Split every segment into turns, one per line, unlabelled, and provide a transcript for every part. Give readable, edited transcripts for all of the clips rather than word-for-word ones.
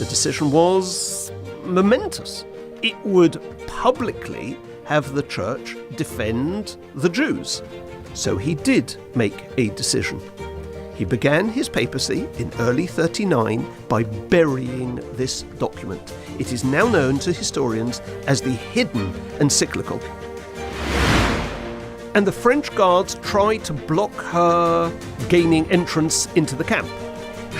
The decision was momentous. It would publicly have the church defend the Jews. So he did make a decision. He began his papacy in early 39 by burying this document. It is now known to historians as the hidden encyclical. And the French guards tried to block her gaining entrance into the camp.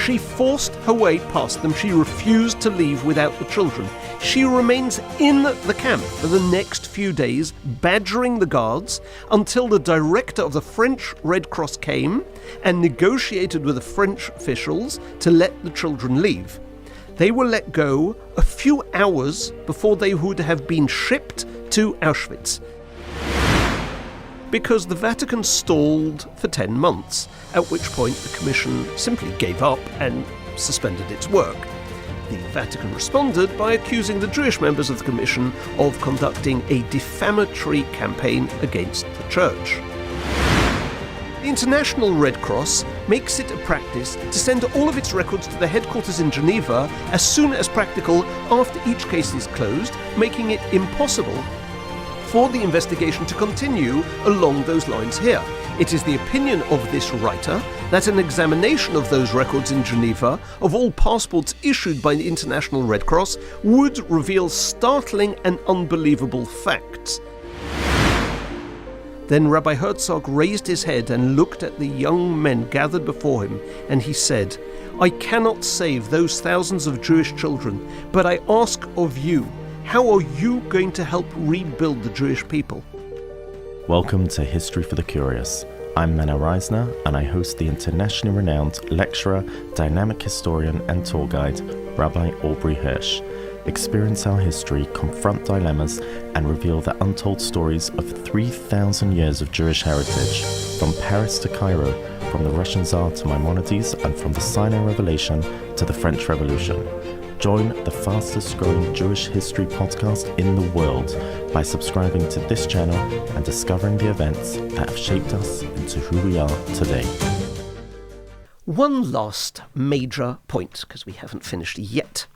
She forced her way past them. She refused to leave without the children. She remains in the camp for the next few days, badgering the guards until the director of the French Red Cross came and negotiated with the French officials to let the children leave. They were let go a few hours before they would have been shipped to Auschwitz, because the Vatican stalled for 10 months, at which point the Commission simply gave up and suspended its work. The Vatican responded by accusing the Jewish members of the Commission of conducting a defamatory campaign against the Church. The International Red Cross makes it a practice to send all of its records to the headquarters in Geneva as soon as practical after each case is closed, making it impossible for the investigation to continue along those lines here. It is the opinion of this writer that an examination of those records in Geneva of all passports issued by the International Red Cross would reveal startling and unbelievable facts. Then Rabbi Herzog raised his head and looked at the young men gathered before him, and he said, "I cannot save those thousands of Jewish children, but I ask of you, how are you going to help rebuild the Jewish people?"
Welcome to History for the Curious. I'm Menno Reisner, and I host the internationally renowned lecturer, dynamic historian and tour guide, Rabbi Aubrey Hirsch. Experience our history, confront dilemmas, and reveal the untold stories of 3,000 years of Jewish heritage, from Paris to Cairo, from the Russian Tsar to Maimonides, and from the Sinai Revelation to the French Revolution. Join the fastest growing Jewish history podcast in the world by subscribing to this channel and discovering the events that have shaped us into who we are today.
One last major point, because we haven't finished yet.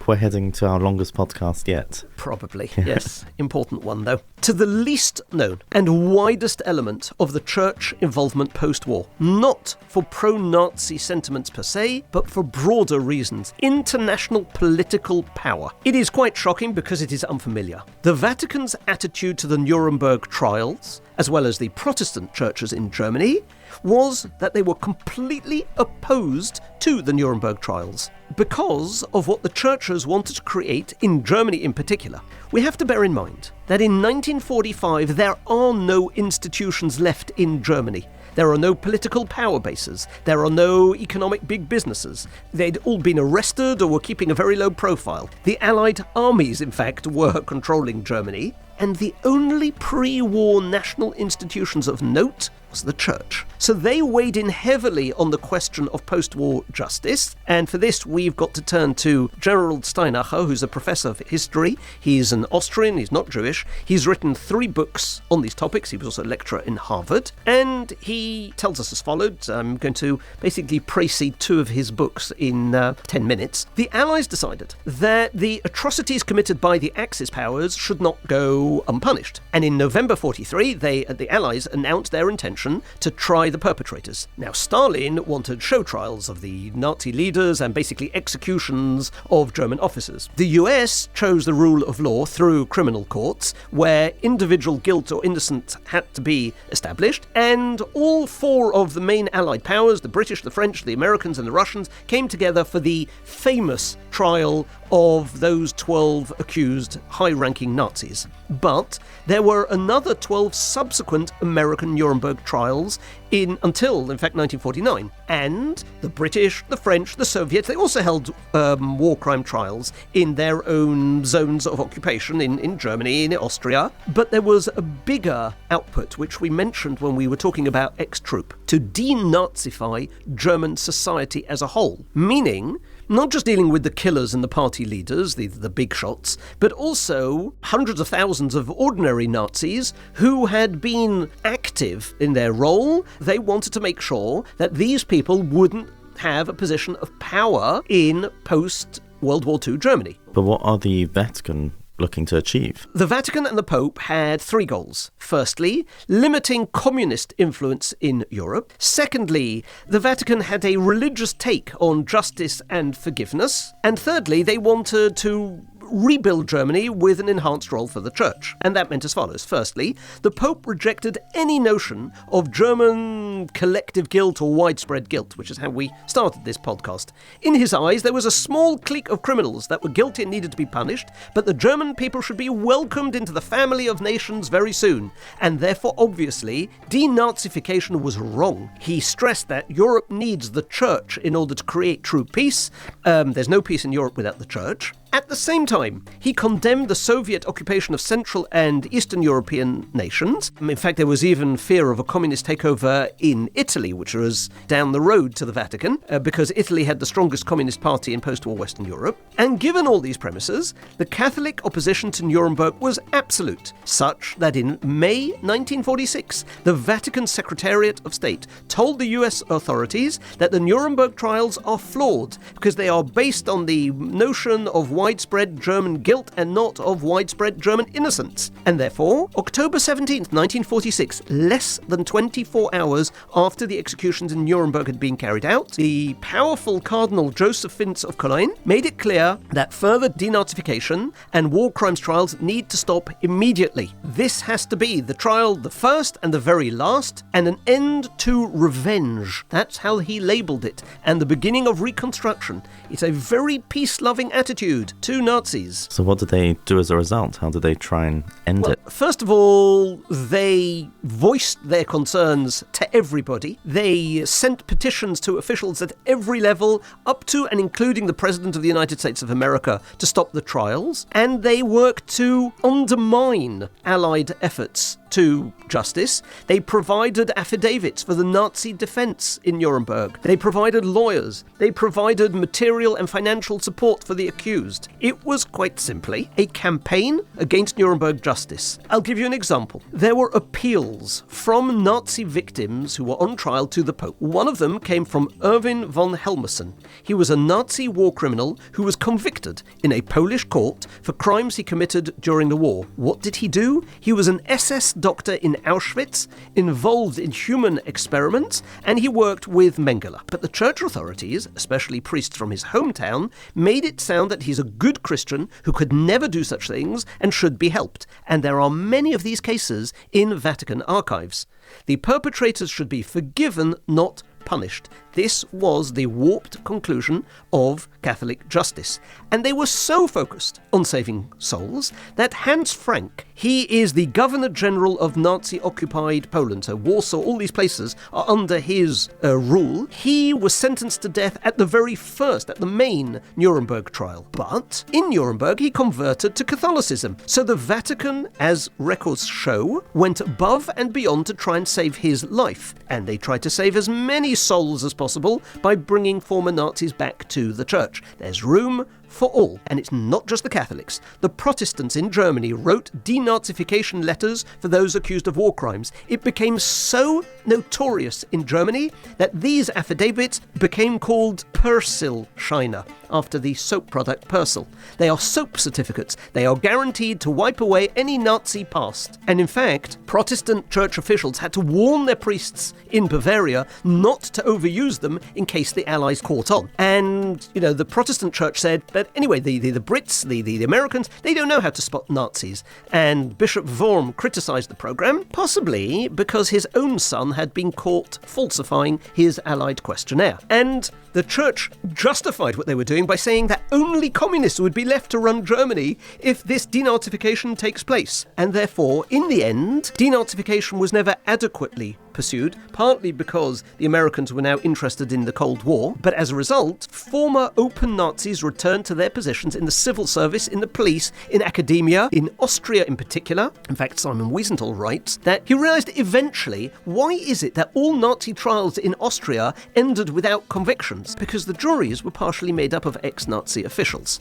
We're heading to our longest podcast yet.
Probably, yes. Important one, though. To the least known and widest element of the church involvement post-war. Not for pro-Nazi sentiments per se, but for broader reasons. International political power. It is quite shocking because it is unfamiliar. The Vatican's attitude to the Nuremberg Trials, as well as the Protestant churches in Germany, was that they were completely opposed to the Nuremberg Trials because of what the churches wanted to create in Germany in particular. We have to bear in mind that in 1945 there are no institutions left in Germany. There are no political power bases. There are no economic big businesses. They'd all been arrested or were keeping a very low profile. The Allied armies, in fact, were controlling Germany, and the only pre-war national institutions of note was the church. So they weighed in heavily on the question of post-war justice, and for this we've got to turn to Gerald Steinacher, who's a professor of history. He's an Austrian, he's not Jewish. He's written 3 books on these topics. He was also a lecturer in Harvard, and he tells us as follows. I'm going to basically precede 2 of his books in 10 minutes. The Allies decided that the atrocities committed by the Axis powers should not go unpunished, and in November 43 the Allies announced their intention to try the perpetrators. Now, Stalin wanted show trials of the Nazi leaders and basically executions of German officers. The US chose the rule of law through criminal courts, where individual guilt or innocence had to be established, and all 4 of the main Allied powers, the British, the French, the Americans, and the Russians, came together for the famous trial of those 12 accused high-ranking Nazis. But there were another 12 subsequent American Nuremberg trials until, in fact, 1949. And the British, the French, the Soviets, they also held war crime trials in their own zones of occupation in Germany, in Austria. But there was a bigger output, which we mentioned when we were talking about X-Troop, to de-Nazify German society as a whole, meaning not just dealing with the killers and the party leaders, the big shots, but also hundreds of thousands of ordinary Nazis who had been active in their role. They wanted to make sure that these people wouldn't have a position of power in post World War II Germany.
But what are the Vatican looking to achieve?
The Vatican and the Pope had three goals. Firstly, limiting communist influence in Europe. Secondly, the Vatican had a religious take on justice and forgiveness. And thirdly, they wanted to rebuild Germany with an enhanced role for the church. And that meant as follows. Firstly, the Pope rejected any notion of German collective guilt or widespread guilt, which is how we started this podcast. In his eyes, there was a small clique of criminals that were guilty and needed to be punished, but the German people should be welcomed into the family of nations very soon. And therefore, obviously, de-Nazification was wrong. He stressed that Europe needs the church in order to create true peace. There's no peace in Europe without the church. At the same time, he condemned the Soviet occupation of Central and Eastern European nations. In fact, there was even fear of a communist takeover in Italy, which was down the road to the Vatican, because Italy had the strongest communist party in post-war Western Europe. And given all these premises, the Catholic opposition to Nuremberg was absolute, such that in May 1946, the Vatican Secretariat of State told the US authorities that the Nuremberg Trials are flawed because they are based on the notion of widespread German guilt and not of widespread German innocence. And therefore, October 17th, 1946, less than 24 hours after the executions in Nuremberg had been carried out, the powerful Cardinal Joseph Vince of Cologne made it clear that further denazification and war crimes trials need to stop immediately. This has to be the trial, the first and the very last, and an end to revenge. That's how he labelled it, and the beginning of reconstruction. It's a very peace-loving attitude to Nazis.
So what did they do as a result? How did they try and end it?
First of all, they voiced their concerns to everybody. They sent petitions to officials at every level, up to and including the President of the United States of America, to stop the trials. And they worked to undermine Allied efforts to justice. They provided affidavits for the Nazi defense in Nuremberg. They provided lawyers. They provided material and financial support for the accused. It was quite simply a campaign against Nuremberg justice. I'll give you an example. There were appeals from Nazi victims who were on trial to the Pope. One of them came from Erwin von Helmersen. He was a Nazi war criminal who was convicted in a Polish court for crimes he committed during the war. What did he do? He was an SS doctor in Auschwitz, involved in human experiments, and he worked with Mengele. But the church authorities, especially priests from his hometown, made it sound that he's a good Christian who could never do such things and should be helped. And there are many of these cases in Vatican archives. The perpetrators should be forgiven, not punished. This was the warped conclusion of Catholic justice. And they were so focused on saving souls that Hans Frank, he is the Governor General of Nazi-occupied Poland, so Warsaw, all these places are under his rule. He was sentenced to death at the main Nuremberg trial. But in Nuremberg, he converted to Catholicism. So the Vatican, as records show, went above and beyond to try and save his life. And they tried to save as many souls as possible by bringing former Nazis back to the church. There's room for all, and it's not just the Catholics. The Protestants in Germany wrote de-Nazification letters for those accused of war crimes. It became so notorious in Germany that these affidavits became called Persilscheine, after the soap product Persil. They are soap certificates. They are guaranteed to wipe away any Nazi past. And in fact, Protestant church officials had to warn their priests in Bavaria not to overuse them in case the Allies caught on. And, the Protestant church said, but anyway, the Brits, the Americans, they don't know how to spot Nazis. And Bishop Worm criticized the program, possibly because his own son had been caught falsifying his Allied questionnaire. And the church justified what they were doing by saying that only communists would be left to run Germany if this denazification takes place. And therefore, in the end, denazification was never adequately pursued, partly because the Americans were now interested in the Cold War, but as a result, former open Nazis returned to their positions in the civil service, in the police, in academia, in Austria in particular. In fact, Simon Wiesenthal writes that he realized eventually, why is it that all Nazi trials in Austria ended without convictions? Because the juries were partially made up of ex-Nazi officials.